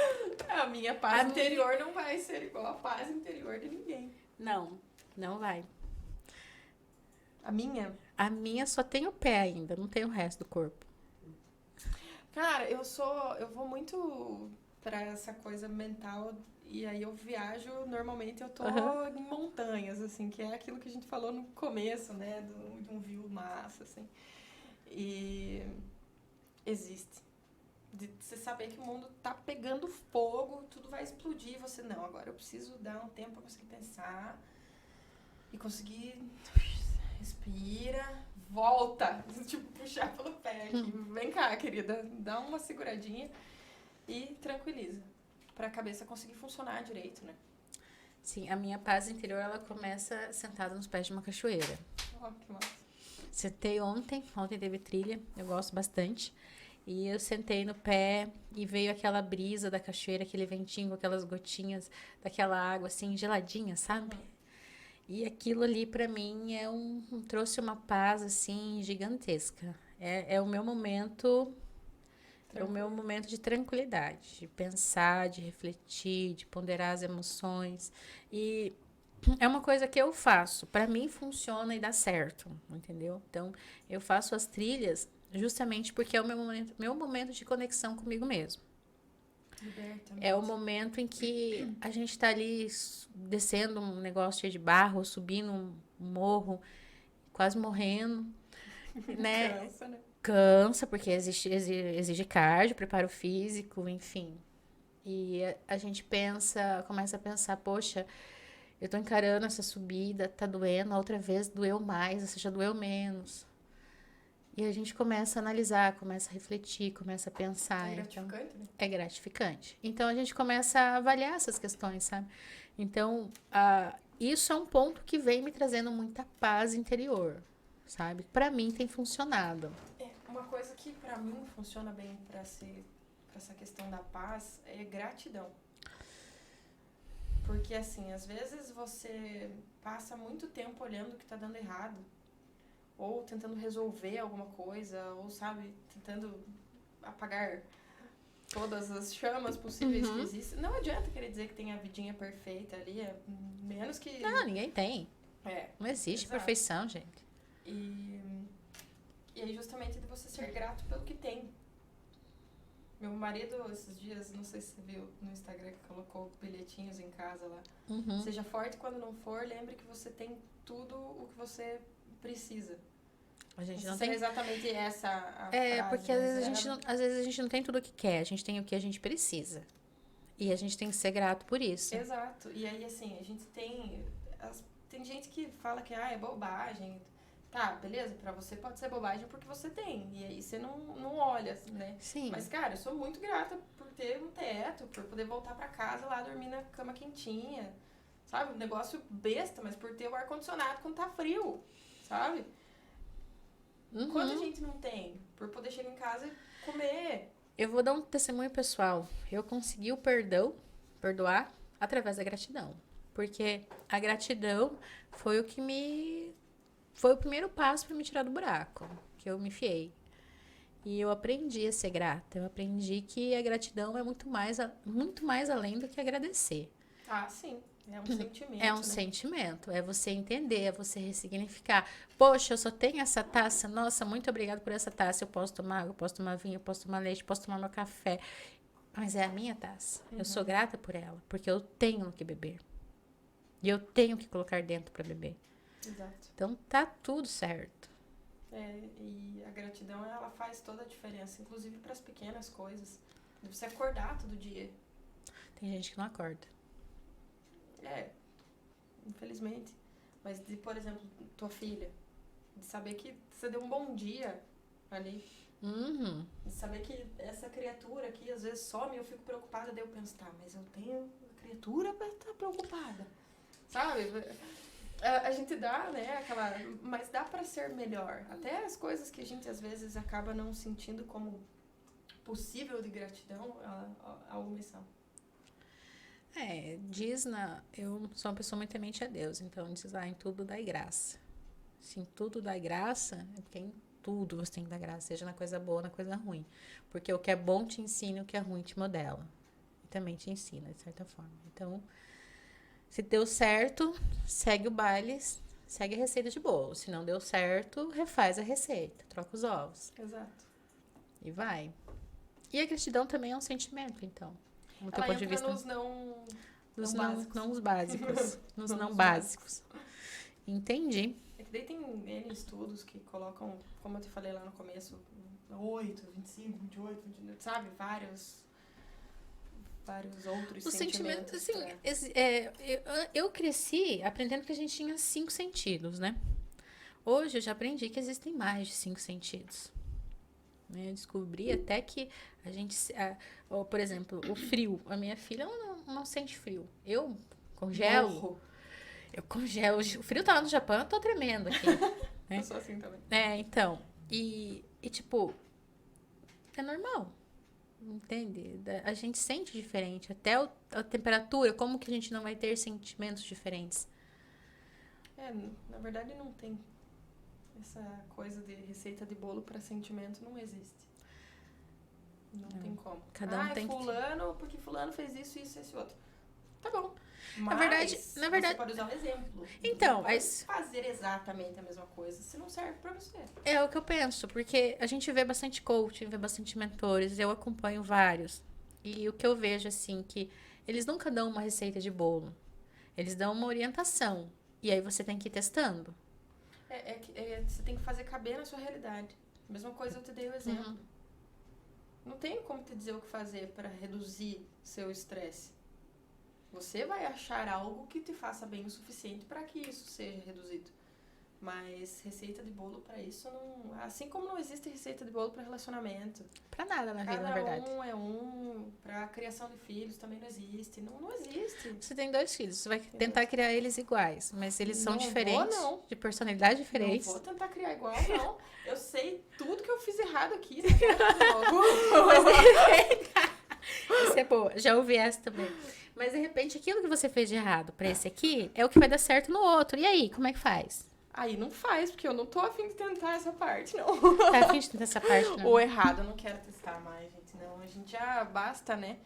A minha paz A interior não vai ser igual a paz interior de ninguém. Não, não vai. A minha? A minha só tem o pé ainda, não tem o resto do corpo. Cara, eu vou muito pra essa coisa mental e aí eu viajo, normalmente eu tô Aham. em montanhas, assim, que é aquilo que a gente falou no começo, né, de um view massa, assim. E existe. De você saber que o mundo tá pegando fogo, tudo vai explodir, e você, não, agora eu preciso dar um tempo pra conseguir pensar e conseguir respira, volta, tipo, puxar pelo pé aqui. Vem cá, querida, dá uma seguradinha e tranquiliza. Pra cabeça conseguir funcionar direito, né? Sim, a minha paz interior, ela começa sentada nos pés de uma cachoeira. Ó, que massa. Sentei ontem teve trilha, eu gosto bastante. E eu sentei no pé e veio aquela brisa da cachoeira, aquele ventinho com aquelas gotinhas daquela água assim geladinha, sabe? E aquilo ali pra mim trouxe uma paz assim gigantesca. É o meu momento, é o meu momento de tranquilidade, de pensar, de refletir, de ponderar as emoções. E é uma coisa que eu faço. Pra mim funciona e dá certo, entendeu? Então, eu faço as trilhas justamente porque é o meu momento de conexão comigo mesmo. Liberta, É o momento em que a gente tá ali descendo um negócio cheio de barro, subindo um morro, quase morrendo, né? Cansa, né? Cansa, porque exige cardio, preparo físico, enfim. E a gente começa a pensar, poxa, eu tô encarando essa subida, tá doendo, a outra vez doeu mais, essa já doeu menos. E a gente começa a analisar, começa a refletir, começa a pensar. É Então, gratificante, né? é gratificante. Então, a gente começa a avaliar essas questões, sabe? Então, isso é um ponto que vem me trazendo muita paz interior, sabe? Pra mim tem funcionado. É, uma coisa que pra mim funciona bem pra essa questão da paz é gratidão. Porque assim, às vezes você passa muito tempo olhando o que tá dando errado, ou tentando resolver alguma coisa, ou sabe, tentando apagar todas as chamas possíveis que existem. Não adianta querer dizer que tem a vidinha perfeita ali, é menos que. Não, ninguém tem. É, Não existe exato. perfeição, gente. E aí justamente de você ser grato pelo que tem. Meu marido, esses dias, não sei se você viu no Instagram, que colocou bilhetinhos em casa lá. Uhum. Seja forte quando não for, lembre que você tem tudo o que você precisa. A gente Não não sei tem. exatamente essa a É, frase, porque mas era- às vezes a gente não tem tudo o que quer, a gente tem o que a gente precisa. E a gente tem que ser grato por isso. Exato. E aí, assim, a gente tem... tem gente que fala que é bobagem. Tá, beleza, pra você pode ser bobagem porque você tem. E aí você não olha, né? Sim. Mas, cara, eu sou muito grata por ter um teto, por poder voltar pra casa lá, dormir na cama quentinha. Sabe? Um negócio besta, mas por ter o ar-condicionado quando tá frio. Sabe? Uhum. Quando a gente não tem? Por poder chegar em casa e comer. Eu vou dar um testemunho pessoal. Eu consegui o perdoar, através da gratidão. Porque a gratidão foi foi o primeiro passo para me tirar do buraco que eu me enfiei. E eu aprendi a ser grata. Eu aprendi que a gratidão é muito mais além do que agradecer. Ah, sim. É um sentimento, É um né? sentimento, é você entender, é você ressignificar. Poxa, eu só tenho essa taça, nossa, muito obrigada por essa taça. Eu posso tomar água, eu posso tomar vinho, eu posso tomar leite, posso tomar meu café. Mas é a minha taça. Eu sou grata por ela, porque eu tenho o que beber. E eu tenho que colocar dentro para beber. Exato. Então tá tudo certo. É, e a gratidão, ela faz toda a diferença, inclusive para as pequenas coisas. De você acordar todo dia. Tem gente que não acorda. É, infelizmente. Mas de, por exemplo, tua filha, de saber que você deu um bom dia ali. Uhum. De saber que essa criatura aqui às vezes some e eu fico preocupada, daí eu penso, tá, mas eu tenho criatura pra estar preocupada. Sabe? A gente dá, né, aquela... Mas dá pra ser melhor. Até as coisas que a gente às vezes acaba não sentindo como possível de gratidão, algumas são. Eu sou uma pessoa muito temente a Deus, então diz lá, em tudo dai graça. Se em tudo dai graça, é porque em tudo você tem que dar graça, seja na coisa boa ou na coisa ruim. Porque o que é bom te ensina, o que é ruim te modela. E também te ensina, de certa forma. Então, se deu certo, segue o baile, segue a receita de bolo. Se não deu certo, refaz a receita, troca os ovos. Exato. E vai. E a gratidão também é um sentimento, então. No teu Ela ponto de entra vista. nos não... Nos não não, básicos. não os básicos. Nos não Os básicos. Entendi. É que daí tem N estudos que colocam, como eu te falei lá no começo, 8, 25, 28, 29, sabe? Vários outros O sentimento, sentimentos. assim, eu cresci aprendendo que a gente tinha 5 sentidos, né? Hoje eu já aprendi que existem mais de 5 sentidos. Né? Eu descobri até que a gente, por exemplo, o frio. A minha filha ela não sente frio. Eu congelo. Morro. Eu congelo. O frio tá lá no Japão, eu tô tremendo aqui. Eu sou assim também. Então. E tipo, é normal. Entende? A gente sente diferente. Até a temperatura, como que a gente não vai ter sentimentos diferentes? Na verdade não tem essa coisa de receita de bolo para sentimento, não existe. Não tem como. Cada um tem que- porque fulano fez isso, isso, esse outro. Tá bom. Na Mas verdade- você pode usar um exemplo. Então, não pode mas- fazer exatamente a mesma coisa se não serve pra você. É o que eu penso, porque a gente vê bastante coaching, vê bastante mentores, eu acompanho vários. E o que eu vejo, assim, que eles nunca dão uma receita de bolo. Eles dão uma orientação. E aí você tem que ir testando. Você tem que fazer caber na sua realidade. Mesma coisa eu te dei o exemplo. Não tem como te dizer o que fazer para reduzir seu estresse. Você vai achar algo que te faça bem o suficiente para que isso seja reduzido. Mas receita de bolo para isso não... Assim como não existe receita de bolo para relacionamento. Pra nada na vida, na Cada verdade. um é um. Para criação de filhos também não existe. Não existe. Você tem 2 filhos, você vai tentar criar eles iguais, mas eles são Não vou, diferentes, não. de personalidade diferentes. Não vou tentar criar igual, não. Eu sei tudo que eu fiz errado aqui. Essa é boa, já ouvi essa também. Mas de repente aquilo que você fez de errado pra esse aqui é o que vai dar certo no outro. E aí, como é que faz? Aí não faz, porque eu não tô afim de tentar essa parte, não. Tá afim de tentar essa parte, não? Ou errado, eu não quero testar mais, gente. Não, a gente já basta, né?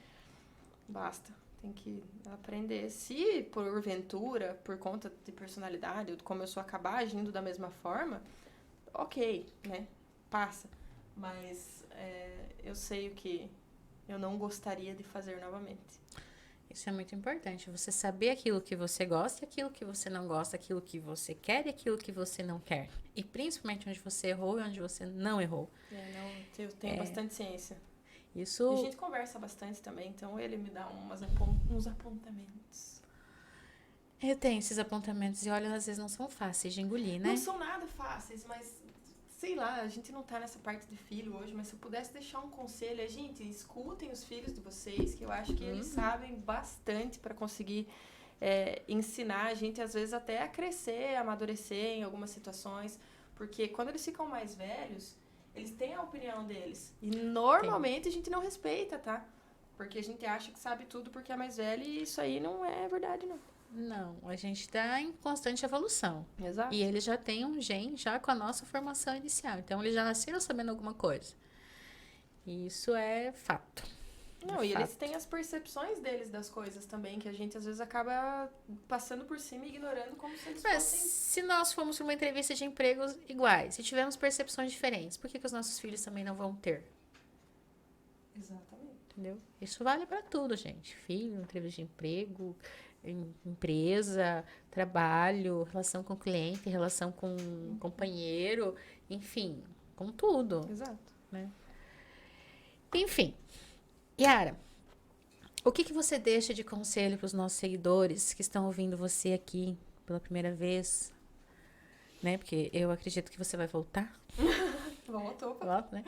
Basta. Tem que aprender. Se, porventura, por conta de personalidade, ou de como eu sou acabar agindo da mesma forma, ok, né? Passa. Mas eu sei o que eu não gostaria de fazer novamente. Isso é muito importante. Você saber aquilo que você gosta e aquilo que você não gosta, aquilo que você quer e aquilo que você não quer. E principalmente onde você errou e onde você não errou. Eu tenho bastante ciência. Isso... E a gente conversa bastante também, então ele me dá uns apontamentos. Eu tenho esses apontamentos e olha, às vezes não são fáceis de engolir, né? Não são nada fáceis, mas sei lá, a gente não tá nessa parte de filho hoje, mas se eu pudesse deixar um conselho, gente, escutem os filhos de vocês, que eu acho que eles sabem bastante para conseguir ensinar a gente, às vezes, até a crescer, a amadurecer em algumas situações, porque quando eles ficam mais velhos, eles têm a opinião deles. E normalmente a gente não respeita, tá? Porque a gente acha que sabe tudo porque é mais velho e isso aí não é verdade, não. Não, a gente tá em constante evolução. Exato. E eles já têm um gene já com a nossa formação inicial. Então, eles já nasceram sabendo alguma coisa. E isso é fato. Não, e eles têm as percepções deles das coisas também, que a gente às vezes acaba passando por cima e ignorando como se eles Mas fossem... se nós formos para uma entrevista de empregos iguais, se tivermos percepções diferentes, por que os nossos filhos também não vão ter? Exatamente. Entendeu? Isso vale para tudo, gente. Filho, entrevista de emprego, empresa, trabalho, relação com o cliente, relação com o companheiro, enfim, com tudo. Exato. Né? Enfim, Yara, o que você deixa de conselho para os nossos seguidores que estão ouvindo você aqui pela primeira vez? Né? Porque eu acredito que você vai voltar. Voltou. Volta, né?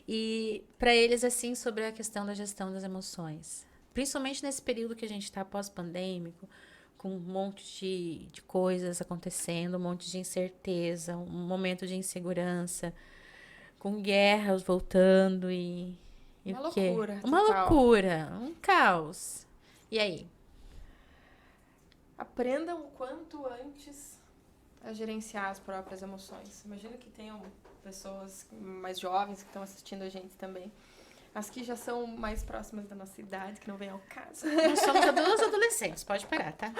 E para eles, assim, sobre a questão da gestão das emoções. Principalmente nesse período que a gente está pós-pandêmico, com um monte de coisas acontecendo, um monte de incerteza, um momento de insegurança, com guerras voltando e Uma o quê? loucura Uma total. loucura, um caos. E aí? aprendam o quanto antes a gerenciar as próprias emoções. Imagino que tenham pessoas mais jovens que estão assistindo a gente também. As que já são mais próximas da nossa idade, que não vem ao caso. Nós somos duas adolescentes, pode parar, tá?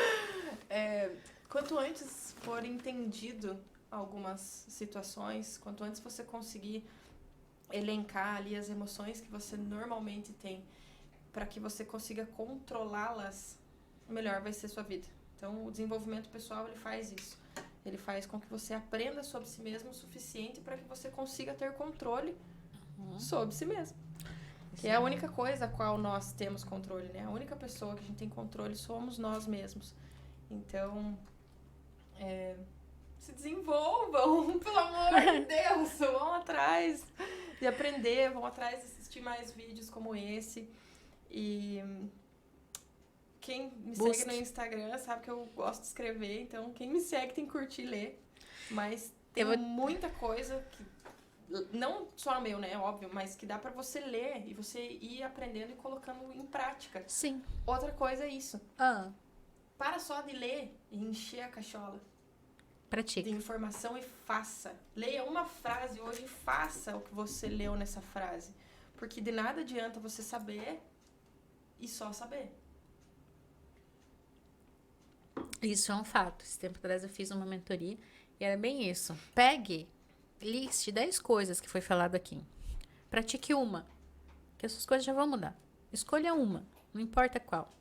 Quanto antes for entendido algumas situações, quanto antes você conseguir elencar ali as emoções que você normalmente tem, para que você consiga controlá-las, melhor vai ser sua vida. Então, o desenvolvimento pessoal, ele faz isso. Ele faz com que você aprenda sobre si mesmo o suficiente para que você consiga ter controle sobre si mesmo. Que é a única coisa a qual nós temos controle, né? A única pessoa que a gente tem controle somos nós mesmos. Então, se desenvolvam, pelo amor de Deus, vão atrás de aprender, vão atrás de assistir mais vídeos como esse. E quem me segue no Instagram sabe que eu gosto de escrever, então quem me segue tem que curtir e ler. Mas tem muita coisa que, não só meu, né, óbvio, mas que dá pra você ler e você ir aprendendo e colocando em prática. Sim. Outra coisa é isso. Para só de ler e encher a cachola. Pratica. De informação e faça. Leia uma frase hoje e faça o que você leu nessa frase. Porque de nada adianta você saber e só saber. Isso é um fato. Esse tempo atrás eu fiz uma mentoria e era bem isso. Pegue, liste 10 coisas que foi falado aqui. Pratique uma, que essas coisas já vão mudar. Escolha uma, não importa qual.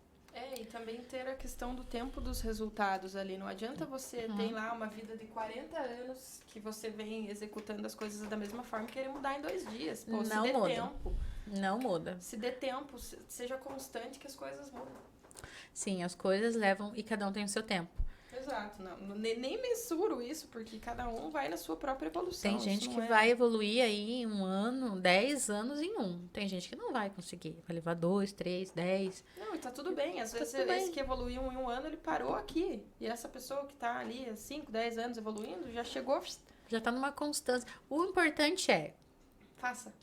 E também ter a questão do tempo dos resultados ali. Não adianta você ter lá uma vida de 40 anos que você vem executando as coisas da mesma forma e querer mudar em 2 dias. Pô, não se muda. dê tempo. Não muda. Se dê tempo, seja constante que as coisas mudam. Sim, as coisas levam e cada um tem o seu tempo. Exato. Não, nem mensuro isso, porque cada um vai na sua própria evolução. Tem gente que vai evoluir aí em 1 ano, 10 anos em 1. Tem gente que não vai conseguir. Vai levar 2, 3, 10. Não, e tá tudo bem. Às vezes esse que evoluiu em 1 ano, ele parou aqui. E essa pessoa que tá ali há 5, 10 anos evoluindo, já chegou... Já tá numa constância. O importante é... Faça.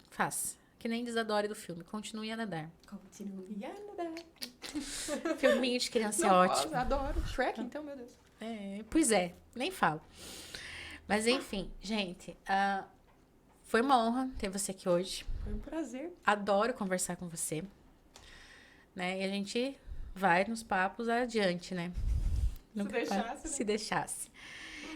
Que nem diz a Dory do filme. Continue a nadar. Continue a nadar. Filminho de criança é ótimo. Adoro. Shrek, então, meu Deus. Pois é, nem falo. Mas enfim, gente, foi uma honra ter você aqui hoje. Foi um prazer. Adoro conversar com você. Né? E a gente vai nos papos adiante, né? Se deixasse.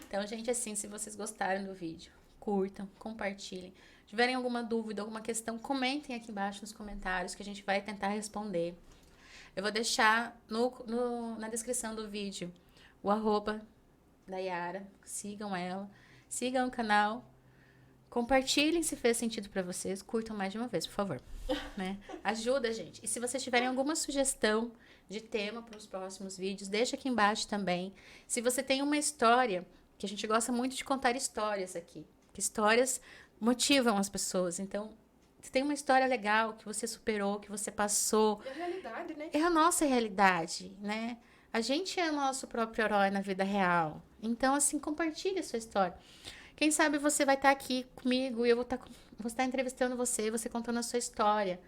Então, gente, assim, se vocês gostaram do vídeo, curtam, compartilhem. Se tiverem alguma dúvida, alguma questão, comentem aqui embaixo nos comentários que a gente vai tentar responder. Eu vou deixar na descrição do vídeo o @ da Yara. Sigam ela. Sigam o canal. Compartilhem se fez sentido pra vocês. Curtam mais de uma vez, por favor. Né? Ajuda, gente. E se vocês tiverem alguma sugestão de tema para os próximos vídeos, deixa aqui embaixo também. Se você tem uma história, que a gente gosta muito de contar histórias aqui. Que histórias motivam as pessoas. Então, se tem uma história legal que você superou, que você passou... É a realidade, né? É a nossa realidade, né? A gente é o nosso próprio herói na vida real. Então, assim, compartilhe a sua história. Quem sabe você vai estar aqui comigo e eu vou estar entrevistando você contando a sua história.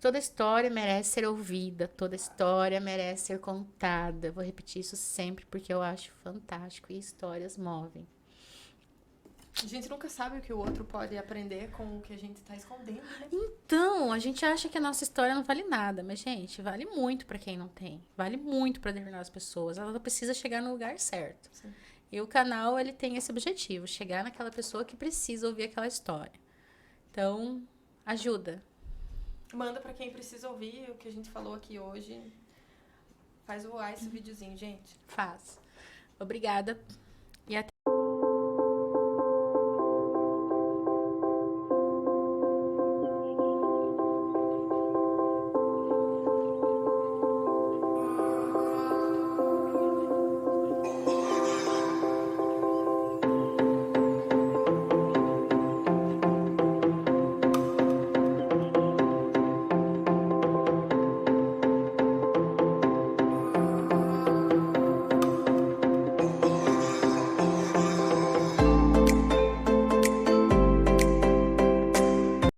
Toda história merece ser ouvida, toda história merece ser contada. Eu vou repetir isso sempre porque eu acho fantástico e histórias movem. A gente nunca sabe o que o outro pode aprender com o que a gente está escondendo, né? Então, a gente acha que a nossa história não vale nada, mas, gente, vale muito para quem não tem. Vale muito para determinadas pessoas. Ela precisa chegar no lugar certo. Sim. E o canal, ele tem esse objetivo, chegar naquela pessoa que precisa ouvir aquela história. Então, ajuda. Manda para quem precisa ouvir o que a gente falou aqui hoje. Faz voar esse videozinho, gente. Faz. Obrigada e até